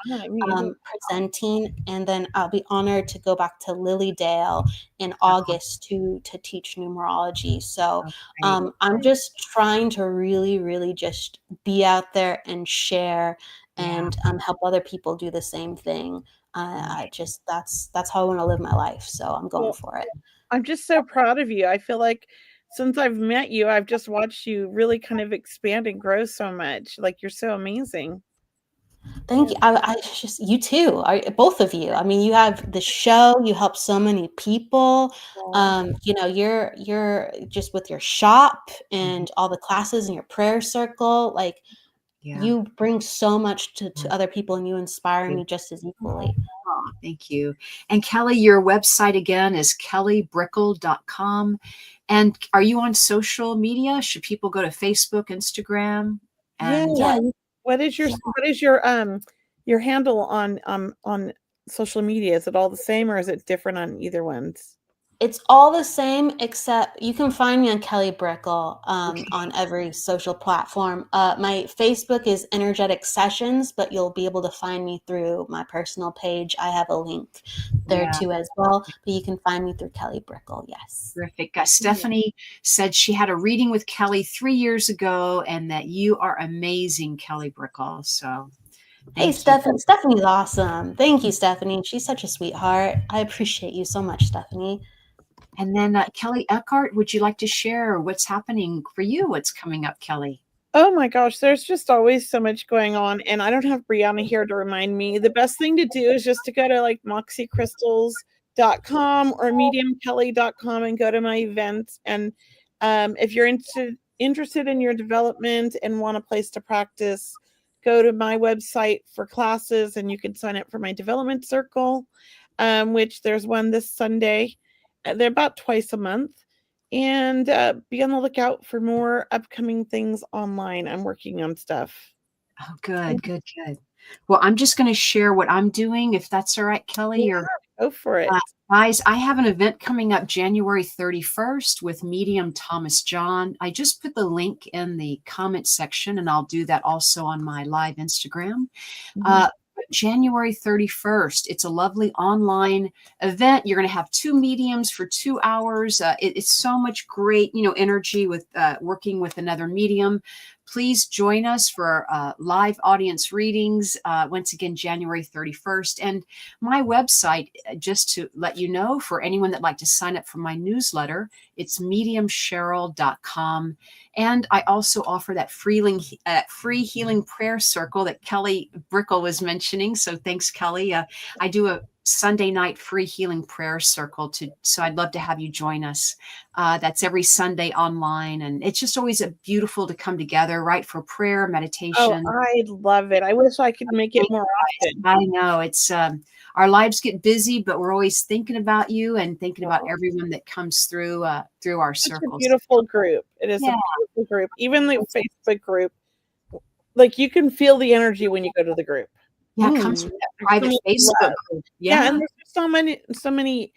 presenting, and then I'll be honored to go back to Lilydale in August to teach numerology. So I'm just trying to really, really just be out there and share and help other people do the same thing. That's how I want to live my life. So I'm going for it. I'm just so proud of you. I feel like since I've met you, I've just watched you really kind of expand and grow so much. Like, you're so amazing. Thank you. I just, you too, both of you. I mean, you have the show, you help so many people. You're just with your shop and all the classes and your prayer circle, like you bring so much to other people, and you inspire me just as equally. Oh, thank you. And Kelly, your website again is kellybrickel.com. And are you on social media? Should people go to Facebook, Instagram? And Yeah. What is your handle on social media? Is it all the same, or is it different on either ones? It's all the same, except you can find me on Kelly Brickel on every social platform. My Facebook is Energetic Sessions, but you'll be able to find me through my personal page. I have a link there too as well, but you can find me through Kelly Brickel. Yes. Terrific. Stephanie said she had a reading with Kelly 3 years ago, and that you are amazing, Kelly Brickel. So Hey, Thank you. Stephanie. Stephanie's awesome. Thank you, Stephanie. She's such a sweetheart. I appreciate you so much, Stephanie. And then Kelly Eckhart, would you like to share what's happening for you? What's coming up, Kelly? Oh my gosh, there's just always so much going on, and I don't have Brianna here to remind me. The best thing to do is just to go to like moxiecrystals.com or mediumkelly.com and go to my events. And if you're interested in your development and want a place to practice, go to my website for classes, and you can sign up for my development circle, which there's one this Sunday. They're about twice a month. And be on the lookout for more upcoming things online. I'm working on stuff. Oh, good. Well, I'm just going to share what I'm doing, if that's all right, Kelly. Yeah, go for it. Guys, I have an event coming up January 31st with medium Thomas John. I just put the link in the comment section, and I'll do that also on my live Instagram. January 31st. It's a lovely online event. You're going to have 2 mediums for 2 hours. It's so much great, energy with working with another medium. Please join us for live audience readings. Once again, January 31st. And my website, just to let you know, for anyone that'd like to sign up for my newsletter, it's mediumcheryl.com. And I also offer that free healing prayer circle that Kelly Brickel was mentioning. So thanks, Kelly. I do a Sunday night free healing prayer circle so I'd love to have you join us. That's every Sunday online. And it's just always beautiful to come together, right? For prayer, meditation. Oh, I love it. I wish I could make it more often. I know it's, our lives get busy, but we're always thinking about you and thinking about everyone that comes through our circles. It's a beautiful group. It is a beautiful group. Even the Facebook group, like you can feel the energy when you go to the group. Yeah, it comes from that private Facebook group. Yeah, and there's so many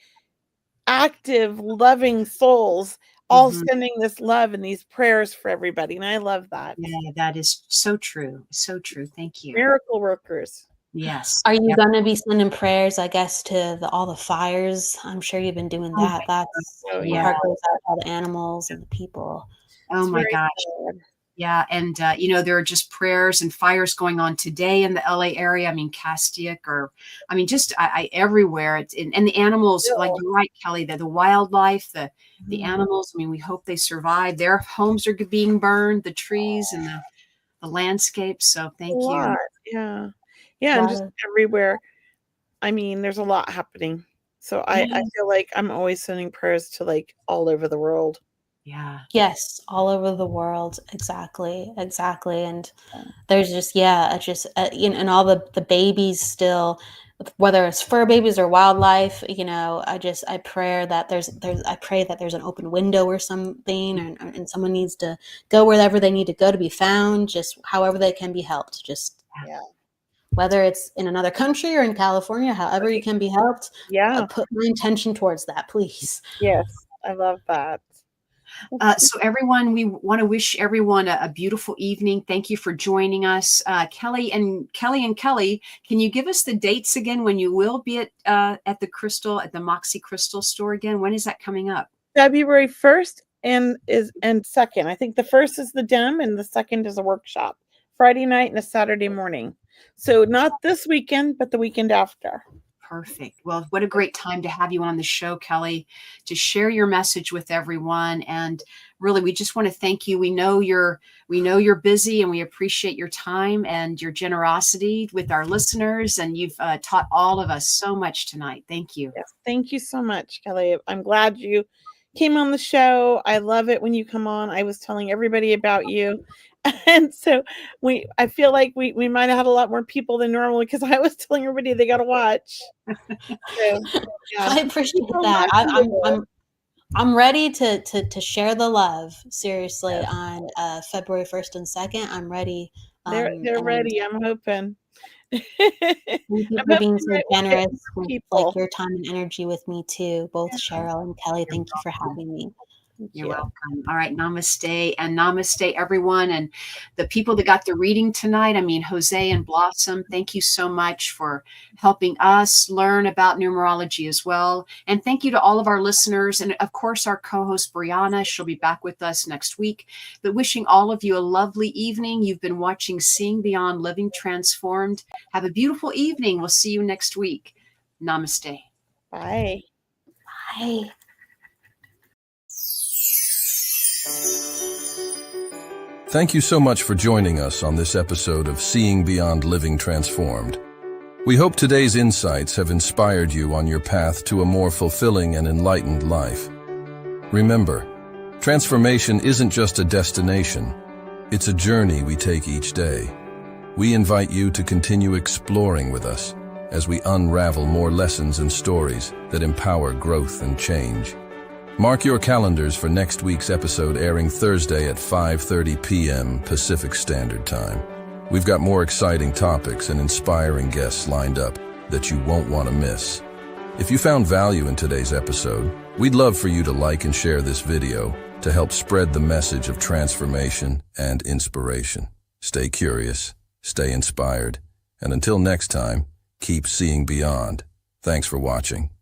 active, loving souls all sending this love and these prayers for everybody. And I love that. Yeah, that is so true. So true. Thank you. Miracle workers. Yes. Are you going to be sending prayers, I guess, to all the fires? I'm sure you've been doing that. That's your heart goes out to all the animals and the people. Oh my gosh. Sad. Yeah. And, there are just prayers and fires going on today in the LA area. I mean, Castiak just everywhere. And the animals, like you're right, Kelly, the wildlife, the animals, we hope they survive. Their homes are being burned, the trees and the landscape. So thank you. Yeah. Yeah. And just everywhere. There's a lot happening. So I feel like I'm always sending prayers to like all over the world. Yeah. Yes, all over the world. Exactly. And there's and all the babies still, whether it's fur babies or wildlife, I pray that there's an open window or something, and someone needs to go wherever they need to go to be found, just however they can be helped. Just whether it's in another country or in California, however you can be helped. Yeah. Put my intention towards that, please. Yes, I love that. So everyone, we want to wish everyone a beautiful evening. Thank you for joining us. Kelly and Kelly, can you give us the dates again when you will be at the Moxie Crystal store again? When is that coming up? February 1st and 2nd. I think the 1st is the DEM and the 2nd is a workshop. Friday night and a Saturday morning. So not this weekend, but the weekend after. Perfect. Well, what a great time to have you on the show, Kelly, to share your message with everyone. And really, we just want to thank you. We know you're busy, and we appreciate your time and your generosity with our listeners. And you've taught all of us so much tonight. Thank you. Yes, thank you so much, Kelly. I'm glad you came on the show. I love it when you come on. I was telling everybody about you. And so I feel like we might have had a lot more people than normal because I was telling everybody they got to watch. So, I appreciate that. I'm ready to share the love. Seriously, on February 1st and 2nd, I'm ready. They're ready. I'm hoping. Thank you for being so generous with your time and energy with me too, both Cheryl and Kelly. Thank you for having me. You're welcome. All right. Namaste, and namaste, everyone. And the people that got the reading tonight, I mean, Jose and Blossom, thank you so much for helping us learn about numerology as well. And thank you to all of our listeners. And of course, our co-host, Brianna, she'll be back with us next week. But wishing all of you a lovely evening. You've been watching Seeing Beyond Living Transformed. Have a beautiful evening. We'll see you next week. Namaste. Bye. Bye. Thank you so much for joining us on this episode of Seeing Beyond Living Transformed. We hope today's insights have inspired you on your path to a more fulfilling and enlightened life. Remember, transformation isn't just a destination, it's a journey we take each day. We invite you to continue exploring with us as we unravel more lessons and stories that empower growth and change. Mark your calendars for next week's episode, airing Thursday at 5:30 p.m. Pacific Standard Time. We've got more exciting topics and inspiring guests lined up that you won't want to miss. If you found value in today's episode, we'd love for you to like and share this video to help spread the message of transformation and inspiration. Stay curious, stay inspired, and until next time, keep seeing beyond. Thanks for watching.